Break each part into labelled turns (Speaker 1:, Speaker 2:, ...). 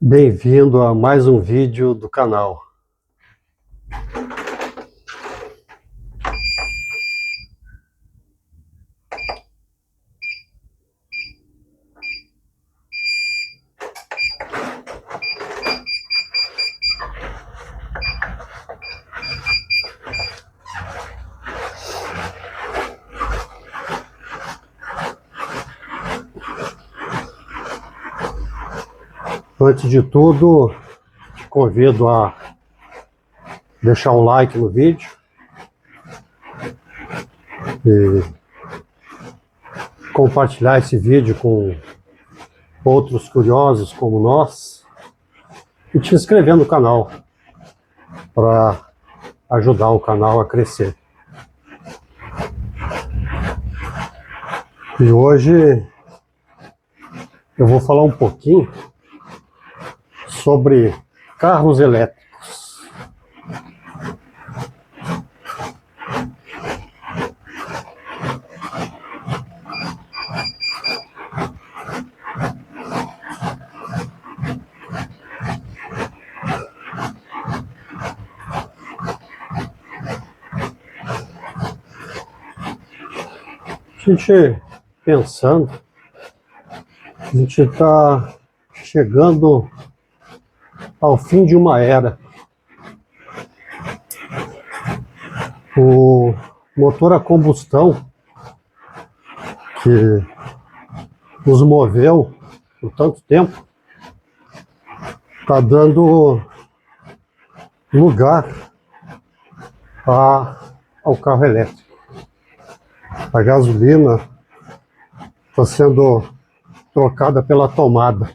Speaker 1: Bem-vindo a mais um vídeo do canal. Antes de tudo, te convido a deixar um like no vídeo e compartilhar esse vídeo com outros curiosos como nós e te inscrever no canal para ajudar o canal a crescer. E hoje eu vou falar um pouquinho sobre carros elétricos. A gente pensando, a gente está chegando ao fim de uma era. O motor a combustão que nos moveu por tanto tempo está dando lugar ao carro elétrico. A gasolina está sendo trocada pela tomada.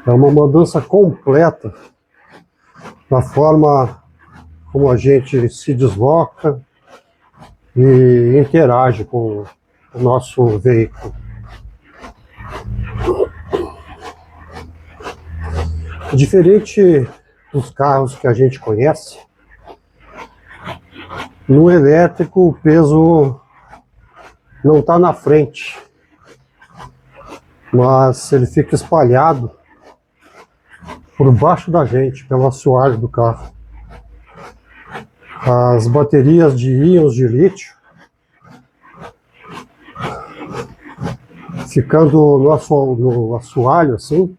Speaker 1: É uma mudança completa na forma como a gente se desloca e interage com o nosso veículo. Diferente dos carros que a gente conhece, no elétrico o peso não está na frente, mas ele fica espalhado por baixo da gente, pelo assoalho do carro. As baterias de íons de lítio, ficando no assoalho assim,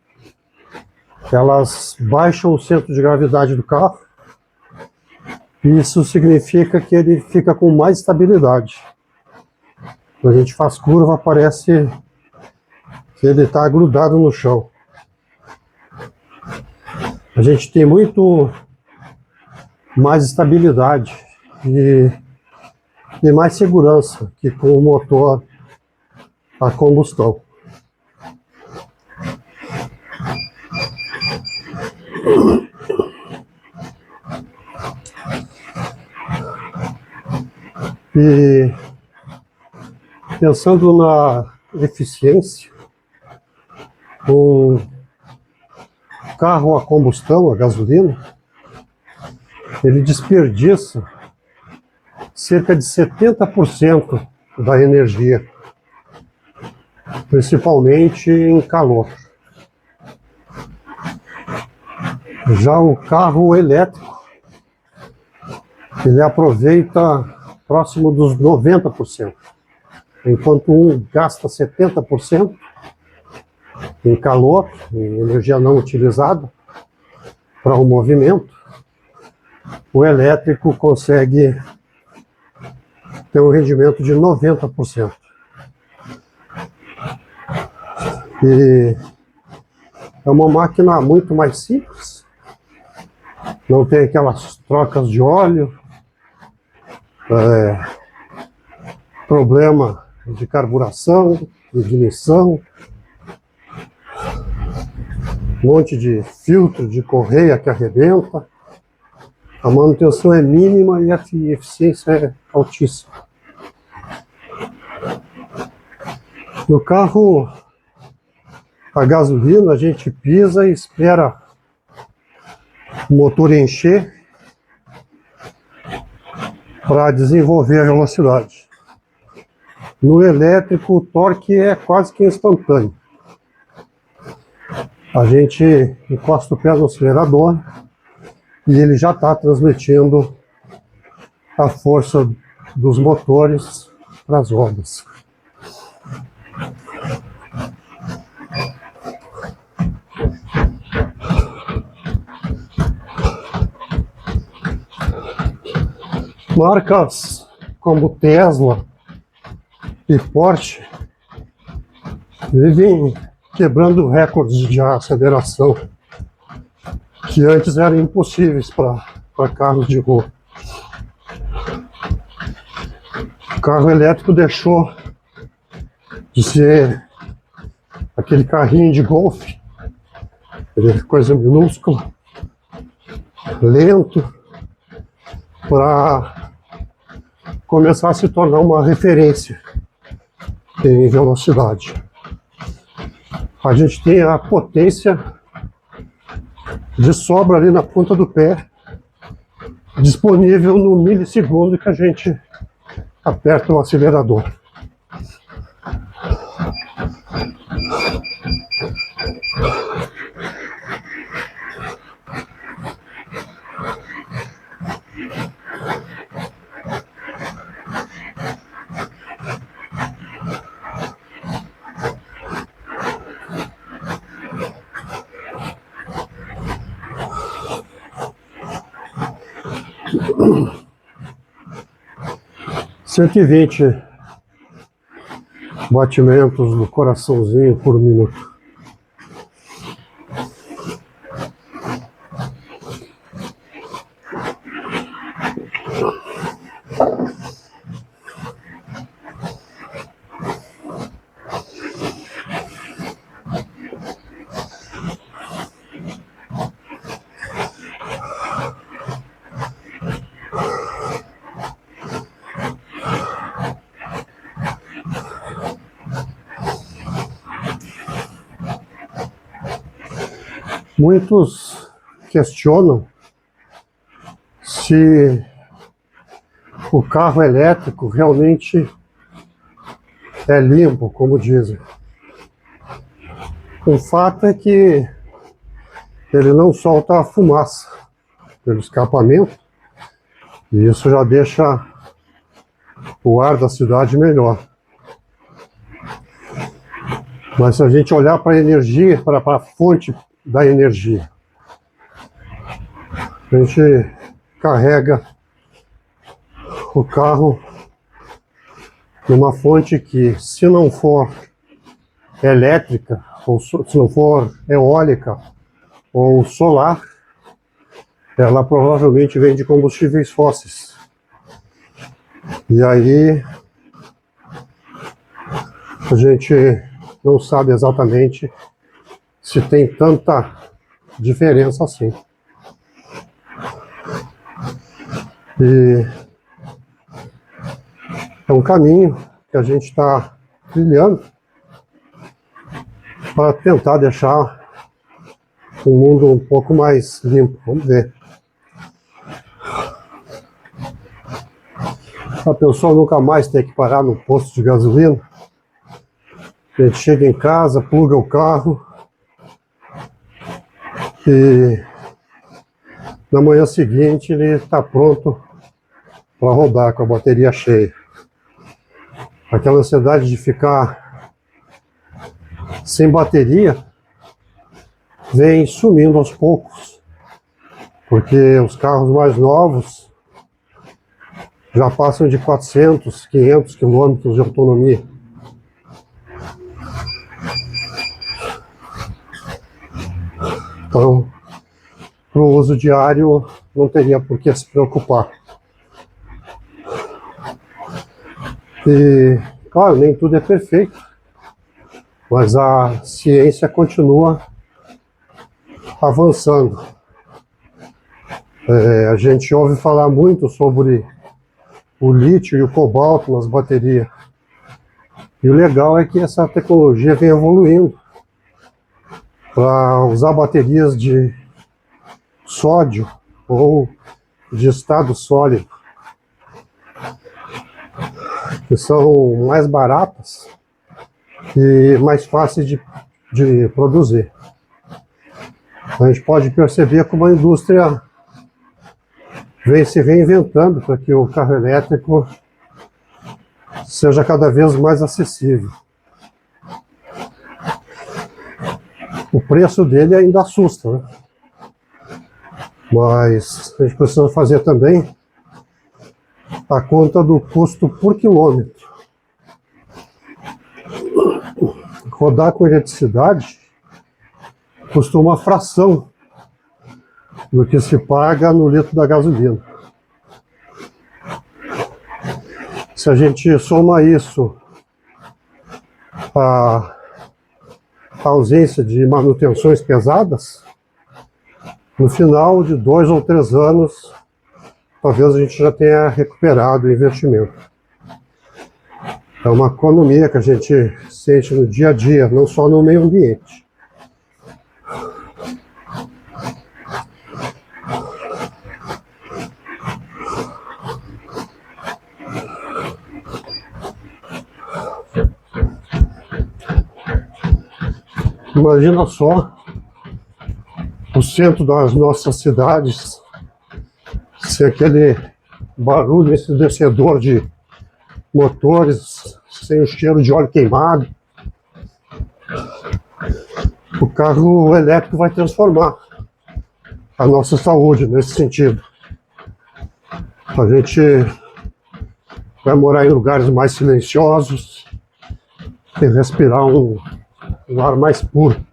Speaker 1: elas baixam o centro de gravidade do carro. Isso significa que ele fica com mais estabilidade. Quando a gente faz curva, parece que ele está grudado no chão. A gente tem muito mais estabilidade e mais segurança que com o motor a combustão. E pensando na eficiência, o carro a combustão, a gasolina, ele desperdiça cerca de 70% da energia, principalmente em calor. Já o carro elétrico, ele aproveita próximo dos 90%, enquanto um gasta 70% em calor, em energia não utilizada para o movimento, o elétrico consegue ter um rendimento de 90%. E é uma máquina muito mais simples, não tem aquelas trocas de óleo, problema de carburação, de ignição, um monte de filtro de correia que arrebenta. A manutenção é mínima e a eficiência é altíssima. No carro a gasolina, a gente pisa e espera o motor encher para desenvolver a velocidade. No elétrico, o torque é quase que instantâneo. A gente encosta o pé no acelerador e ele já está transmitindo a força dos motores para as rodas. Marcas como Tesla e Porsche vivem quebrando recordes de aceleração que antes eram impossíveis para carros de rua. O carro elétrico deixou de ser aquele carrinho de golfe, coisa minúscula, lento, para começar a se tornar uma referência em velocidade. A gente tem a potência de sobra ali na ponta do pé, disponível no milissegundo que a gente aperta o acelerador. Cento e 120 batimentos no coraçãozinho por minuto. Muitos questionam se o carro elétrico realmente é limpo, como dizem. O fato é que ele não solta fumaça pelo escapamento, e isso já deixa o ar da cidade melhor. Mas se a gente olhar para a energia, para a fonte da energia, a gente carrega o carro numa fonte que, se não for elétrica, ou se não for eólica ou solar, ela provavelmente vem de combustíveis fósseis. E aí a gente não sabe exatamente se tem tanta diferença assim. E é um caminho que a gente está trilhando para tentar deixar o mundo um pouco mais limpo. Vamos ver. A pessoa nunca mais tem que parar no posto de gasolina. A gente chega em casa, pluga o carro e na manhã seguinte ele está pronto para rodar com a bateria cheia. Aquela ansiedade de ficar sem bateria vem sumindo aos poucos, porque os carros mais novos já passam de 400, 500 quilômetros de autonomia. Então, para o uso diário, não teria por que se preocupar. E, claro, nem tudo é perfeito, mas a ciência continua avançando. A gente ouve falar muito sobre o lítio e o cobalto nas baterias. E o legal é que essa tecnologia vem evoluindo para usar baterias de sódio ou de estado sólido, que são mais baratas e mais fáceis de produzir. A gente pode perceber como a indústria vem se reinventando para que o carro elétrico seja cada vez mais acessível. O preço dele ainda assusta, né? Mas a gente precisa fazer também a conta do custo por quilômetro. Rodar com eletricidade custa uma fração do que se paga no litro da gasolina. Se a gente soma isso à ausência de manutenções pesadas, no final de 2 ou 3 anos, talvez a gente já tenha recuperado o investimento. É uma economia que a gente sente no dia a dia, não só no meio ambiente. Imagina só o centro das nossas cidades ser aquele barulho ensurdecedor de motores, sem o cheiro de óleo queimado. O carro elétrico vai transformar a nossa saúde nesse sentido. A gente vai morar em lugares mais silenciosos e respirar um ar mais puro.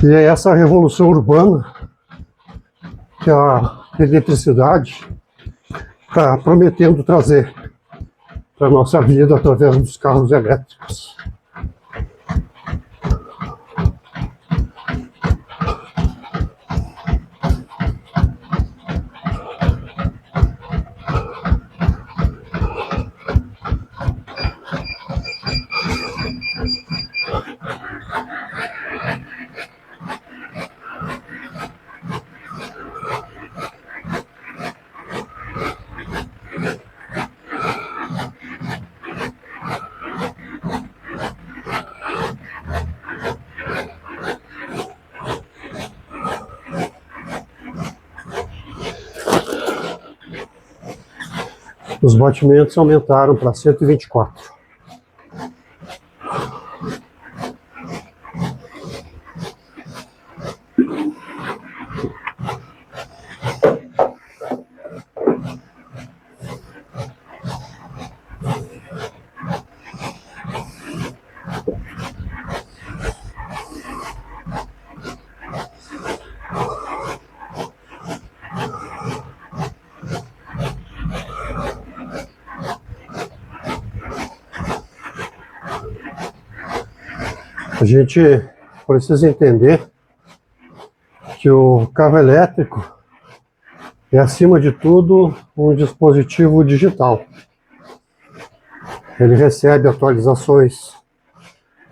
Speaker 1: E é essa revolução urbana que a eletricidade está prometendo trazer para a nossa vida através dos carros elétricos. Os batimentos aumentaram para 124. A gente precisa entender que o carro elétrico é, acima de tudo, um dispositivo digital. Ele recebe atualizações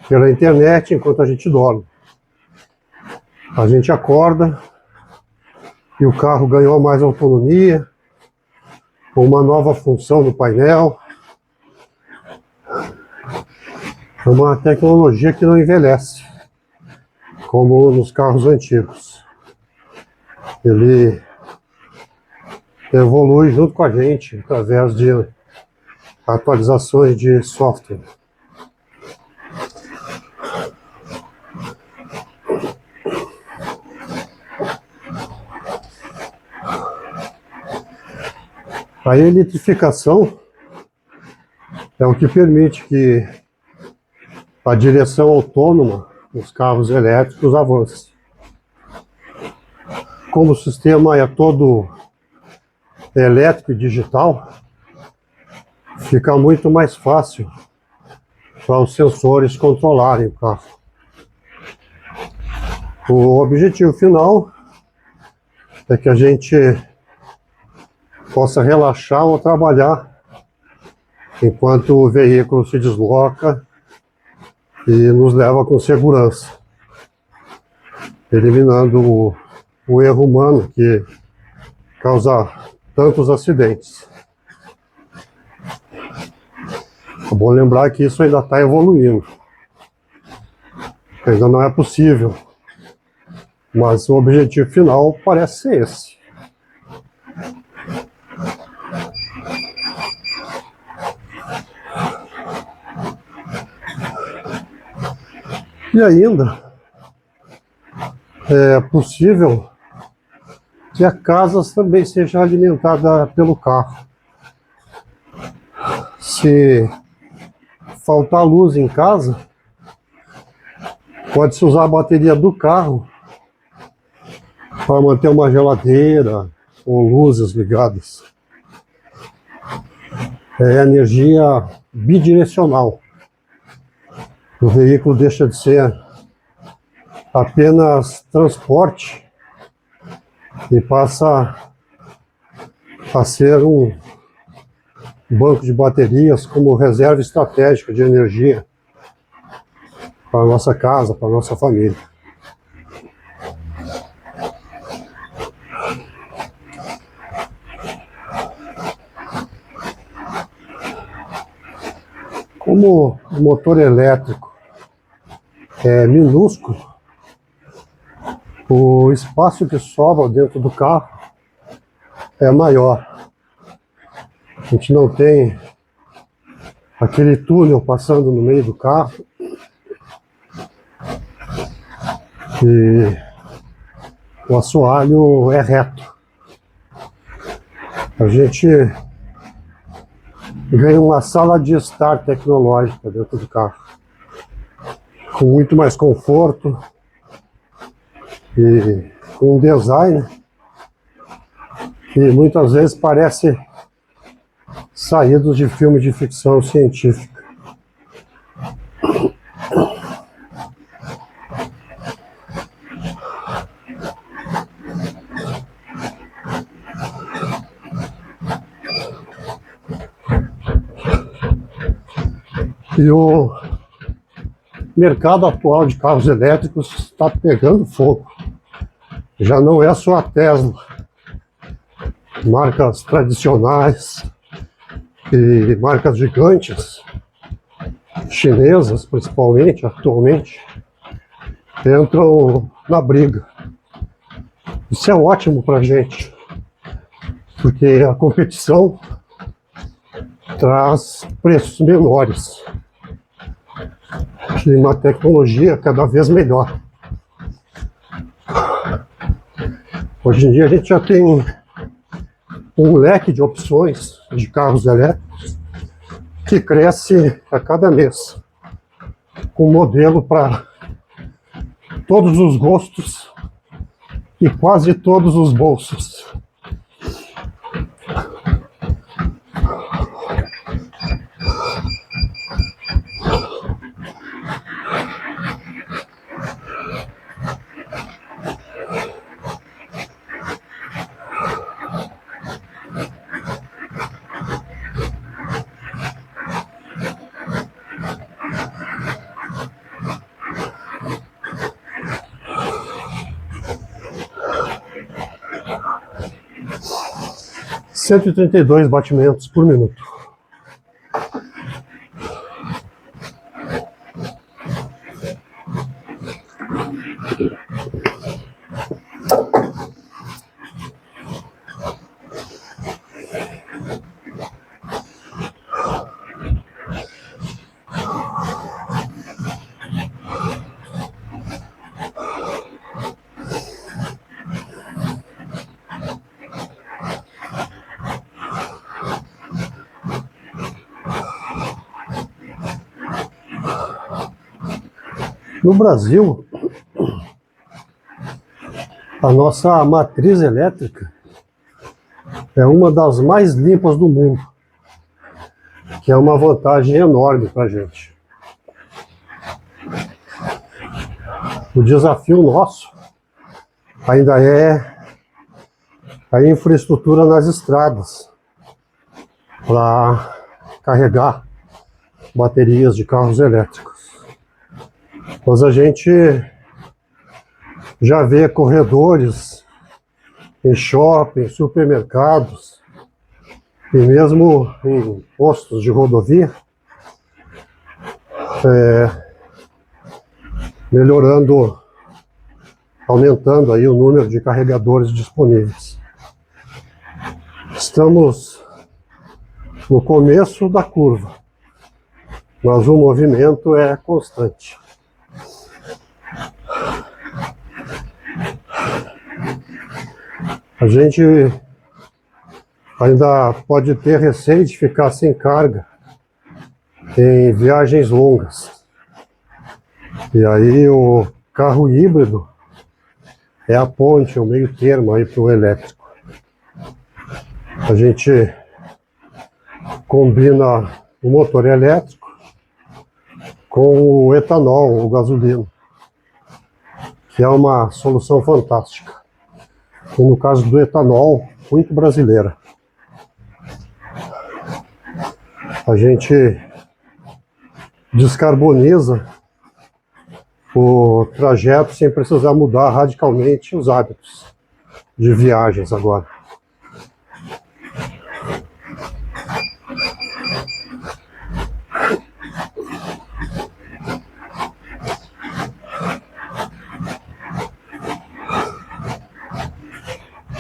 Speaker 1: pela internet enquanto a gente dorme. A gente acorda e o carro ganhou mais autonomia, uma nova função no painel. É uma tecnologia que não envelhece, como nos carros antigos. Ele evolui junto com a gente através de atualizações de software. A eletrificação é o que permite que a direção autônoma dos carros elétricos avance. Como o sistema é todo elétrico e digital, fica muito mais fácil para os sensores controlarem o carro. O objetivo final é que a gente possa relaxar ou trabalhar enquanto o veículo se desloca e nos leva com segurança, eliminando o erro humano que causa tantos acidentes. É bom lembrar que isso ainda está evoluindo. Ainda não é possível, mas o objetivo final parece ser esse. E ainda é possível que a casa também seja alimentada pelo carro. Se faltar luz em casa, pode-se usar a bateria do carro para manter uma geladeira ou luzes ligadas. É energia bidirecional. O veículo deixa de ser apenas transporte e passa a ser um banco de baterias como reserva estratégica de energia para a nossa casa, para a nossa família. Como o motor elétrico é minúsculo, o espaço que sobra dentro do carro é maior. A gente não tem aquele túnel passando no meio do carro e o assoalho é reto. A gente ganha uma sala de estar tecnológica dentro do carro, com muito mais conforto e com um design que muitas vezes parece saídos de filmes de ficção científica. E o mercado atual de carros elétricos está pegando fogo. Já não é só a Tesla. Marcas tradicionais e marcas gigantes, chinesas principalmente, atualmente, entram na briga. Isso é ótimo para a gente, porque a competição traz preços menores e uma tecnologia cada vez melhor. Hoje em dia a gente já tem um leque de opções de carros elétricos que cresce a cada mês, com modelo para todos os gostos e quase todos os bolsos. (132 batimentos por minuto). No Brasil, a nossa matriz elétrica é uma das mais limpas do mundo, que é uma vantagem enorme para a gente. O desafio nosso ainda é a infraestrutura nas estradas para carregar baterias de carros elétricos. Mas a gente já vê corredores em shopping, supermercados e mesmo em postos de rodovia, melhorando, aumentando aí o número de carregadores disponíveis. Estamos no começo da curva, mas o movimento é constante. A gente ainda pode ter receio de ficar sem carga em viagens longas. E aí o carro híbrido é a ponte, o meio termo aí para o elétrico. A gente combina o motor elétrico com o etanol, o gasolina, que é uma solução fantástica. E no caso do etanol, muito brasileira. A gente descarboniza o trajeto sem precisar mudar radicalmente os hábitos de viagens agora.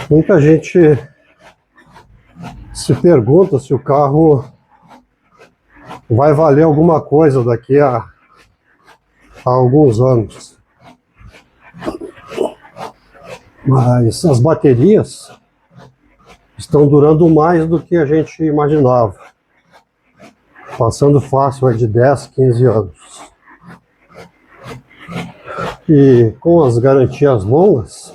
Speaker 1: Muita gente se pergunta se o carro vai valer alguma coisa daqui a alguns anos. Mas as baterias estão durando mais do que a gente imaginava. Passando fácil de 10, 15 anos. E com as garantias longas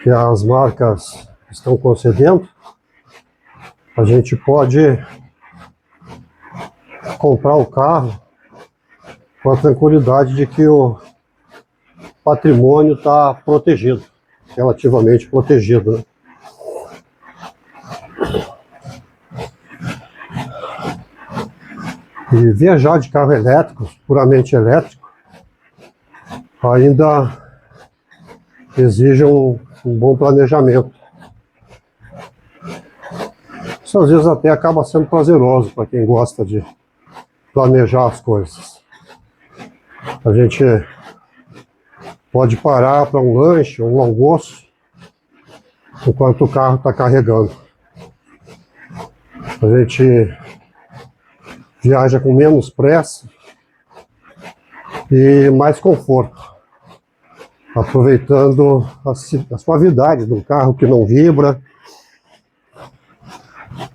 Speaker 1: que as marcas estão concedendo, a gente pode comprar o carro com a tranquilidade de que o patrimônio está protegido, relativamente protegido, né? E viajar de carro elétrico, puramente elétrico, ainda exige um bom planejamento. Isso às vezes até acaba sendo prazeroso para quem gosta de planejar as coisas. A gente pode parar para um lanche, um almoço, enquanto o carro está carregando. A gente viaja com menos pressa e mais conforto, aproveitando a suavidade do carro que não vibra,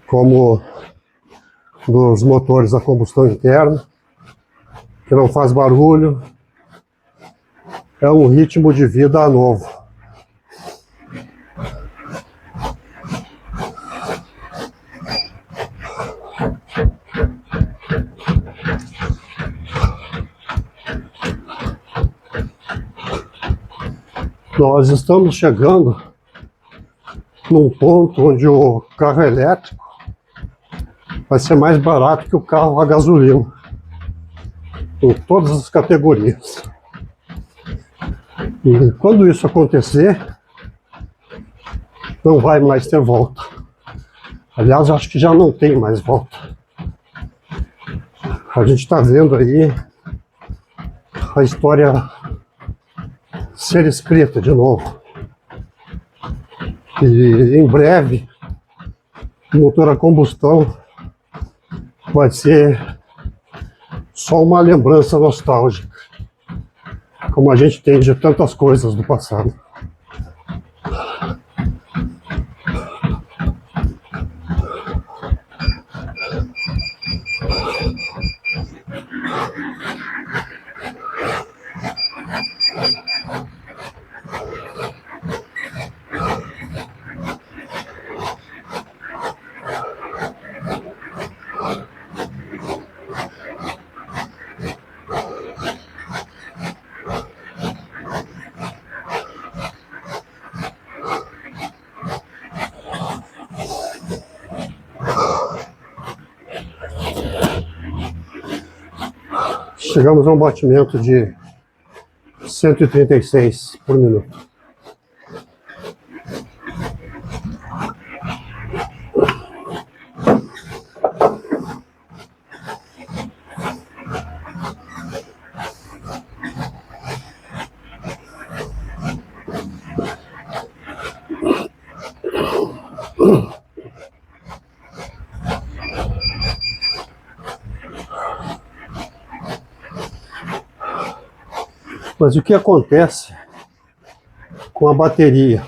Speaker 1: como dos motores a combustão interna, que não faz barulho. É um ritmo de vida novo. Nós estamos chegando num ponto onde o carro elétrico vai ser mais barato que o carro a gasolina, em todas as categorias. E quando isso acontecer, não vai mais ter volta. Aliás, acho que já não tem mais volta. A gente está vendo aí a história ser escrita de novo. E em breve, o motor a combustão vai ser só uma lembrança nostálgica, como a gente tem de tantas coisas do passado. Chegamos a um batimento de 136 por minuto. Mas o que acontece com a bateria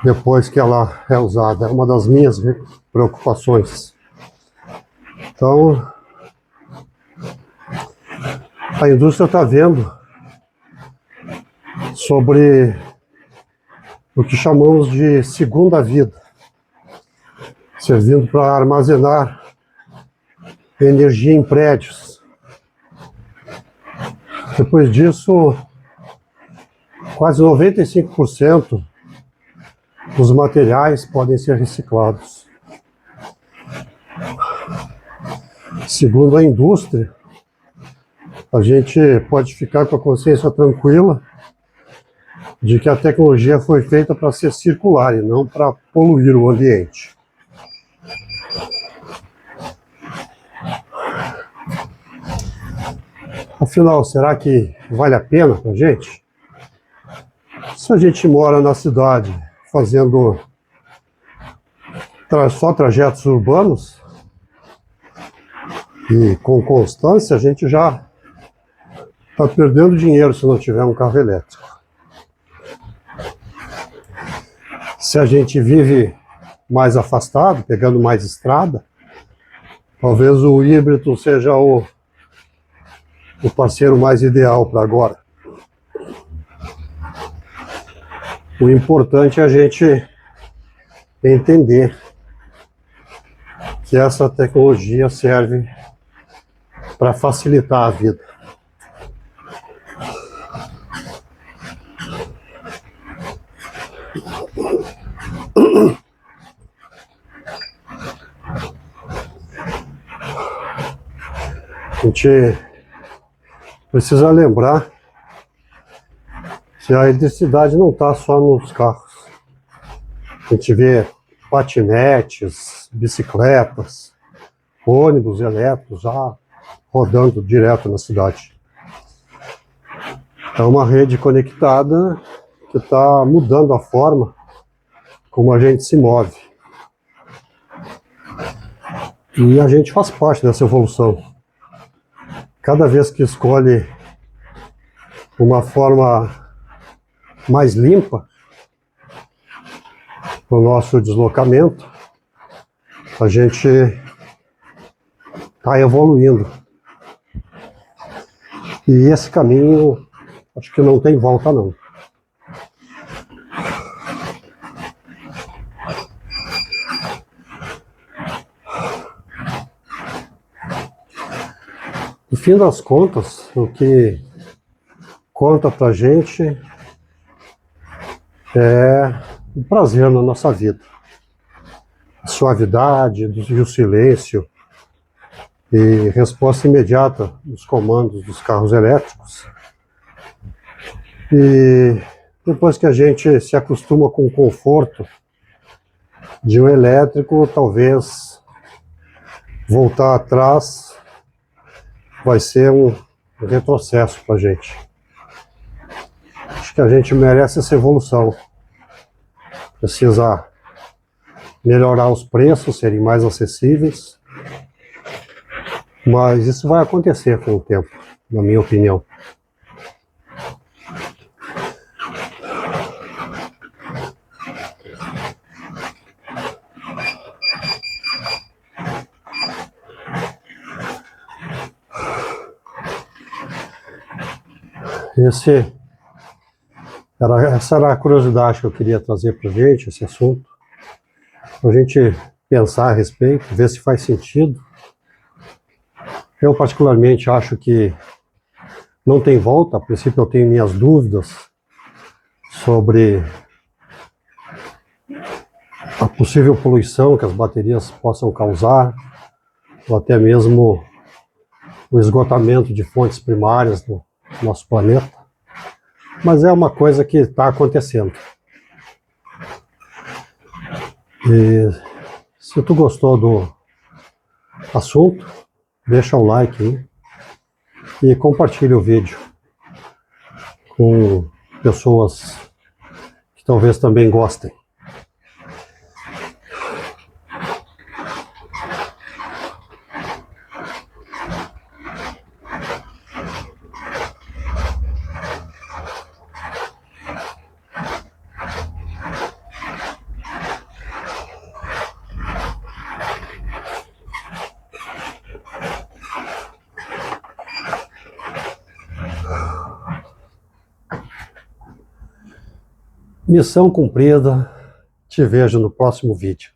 Speaker 1: depois que ela é usada? É uma das minhas preocupações. Então, a indústria está vendo sobre o que chamamos de segunda vida, servindo para armazenar energia em prédios. Depois disso, quase 95% dos materiais podem ser reciclados. Segundo a indústria, a gente pode ficar com a consciência tranquila de que a tecnologia foi feita para ser circular e não para poluir o ambiente. Afinal, será que vale a pena para a gente? Se a gente mora na cidade fazendo só trajetos urbanos e com constância, a gente já está perdendo dinheiro se não tiver um carro elétrico. Se a gente vive mais afastado, pegando mais estrada, talvez o híbrido seja o parceiro mais ideal para agora. O importante é a gente entender que essa tecnologia serve para facilitar a vida. A gente precisa lembrar que a eletricidade não está só nos carros. A gente vê patinetes, bicicletas, ônibus elétricos já rodando direto na cidade. É uma rede conectada que está mudando a forma como a gente se move. E a gente faz parte dessa evolução. Cada vez que escolhe uma forma mais limpa para o nosso deslocamento, a gente está evoluindo. E esse caminho, acho que não tem volta não. No fim das contas, o que conta pra gente é o prazer na nossa vida. A suavidade e o silêncio e resposta imediata dos comandos dos carros elétricos. E depois que a gente se acostuma com o conforto de um elétrico, talvez voltar atrás vai ser um retrocesso para a gente. Acho que a gente merece essa evolução. Precisa melhorar os preços, serem mais acessíveis, mas isso vai acontecer com o tempo, na minha opinião. Essa era a curiosidade que eu queria trazer para a gente, esse assunto, para a gente pensar a respeito, ver se faz sentido. Eu particularmente acho que não tem volta. A princípio eu tenho minhas dúvidas sobre a possível poluição que as baterias possam causar, ou até mesmo o esgotamento de fontes primárias do nosso planeta. Mas é uma coisa que está acontecendo. E se tu gostou do assunto, deixa um like aí e compartilha o vídeo com pessoas que talvez também gostem. Missão cumprida. Te vejo no próximo vídeo.